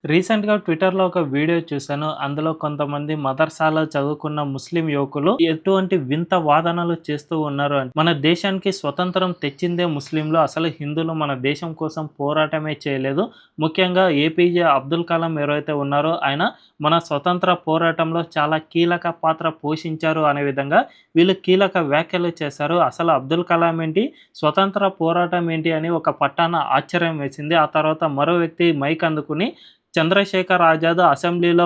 రీసెంట్‌గా ట్విట్టర్‌లో ఒక వీడియో చూసాను. అందులో కొంతమంది మదర్సాలో చదువుకున్న ముస్లిం యువకులు ఎటువంటి వింత వాదనలు చేస్తూ ఉన్నారు అని. మన దేశానికి స్వతంత్రం తెచ్చిందే ముస్లింలు. అసలు హిందువులు మన దేశం కోసం పోరాటమే చేయలేదు. ముఖ్యంగా ఏపీజే అబ్దుల్ కలాం ఎవరైతే ఉన్నారో ఆయన మన స్వతంత్ర పోరాటంలో చాలా కీలక పాత్ర పోషించారు అనే విధంగా వీళ్ళు కీలక వ్యాఖ్యలు చేశారు. అసలు అబ్దుల్ కలాం ఏంటి? స్వతంత్ర పోరాటం ఏంటి? అని ఒక పట్టాన ఆశ్చర్యం వేసింది. ఆ తర్వాత మరో వ్యక్తి మైక్ అందుకుని చంద్రశేఖర్ ఆజాద్ అసెంబ్లీలో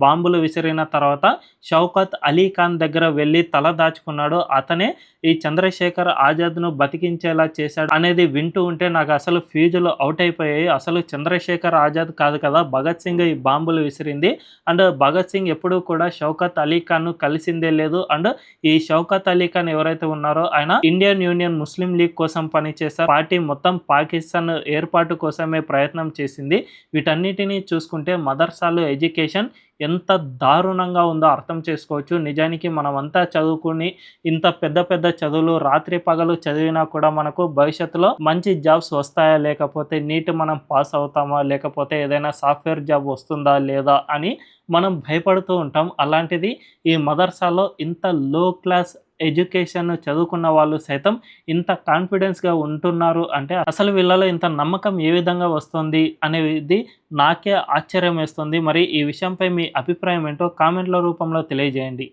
బాంబులు విసిరిన తర్వాత షౌకత్ అలీ ఖాన్ దగ్గర వెళ్ళి తల దాచుకున్నాడు. అతనే ఈ చంద్రశేఖర్ ఆజాద్‌ను బతికించేలా చేశాడు అనేది వింటూ ఉంటే నాకు అసలు ఫ్యూజులు అవుట్ అయిపోయాయి. అసలు చంద్రశేఖర్ ఆజాద్ కాదు కదా భగత్ సింగ్ ఈ బాంబులు విసిరింది. అండ్ భగత్ సింగ్ ఎప్పుడూ కూడా షౌకత్ అలీ ఖాన్‌ను కలిసిందే లేదు. అండ్ ఈ షౌకత్ అలీ ఖాన్ ఎవరైతే ఉన్నారో ఆయన ఇండియన్ యూనియన్ ముస్లిం లీగ్ కోసం పనిచేశారు. పార్టీ మొత్తం పాకిస్తాన్ ఏర్పాటు కోసమే ప్రయత్నం చేసింది. వీటన్నిటిని చూసుకుంటే మదర్సాలో ఎడ్యుకేషన్ ఎంత దారుణంగా ఉందో అర్థం చేసుకోవచ్చు. నిజానికి మనమంతా చదువుకుని ఇంత పెద్ద పెద్ద చదువులు రాత్రి పగలు చదివినా కూడా మనకు భవిష్యత్తులో మంచి జాబ్స్ వస్తాయా, లేకపోతే నీట్ మనం పాస్ అవుతామా, లేకపోతే ఏదైనా సాఫ్ట్వేర్ జాబ్ వస్తుందా లేదా అని మనం భయపడుతూ ఉంటాం. అలాంటిది ఈ మదర్సాలో ఇంత లో క్లాస్ ఎడ్యుకేషన్ చదువుకున్న వాళ్ళు సైతం ఇంత కాన్ఫిడెన్స్‌గా ఉంటున్నారు అంటే అసలు వీళ్ళలో ఇంత నమ్మకం ఏ విధంగా వస్తుంది అనేది నాకే ఆశ్చర్యం వేస్తుంది. మరి ఈ విషయంపై మీ అభిప్రాయం ఏంటో కామెంట్‌ల రూపంలో తెలియజేయండి.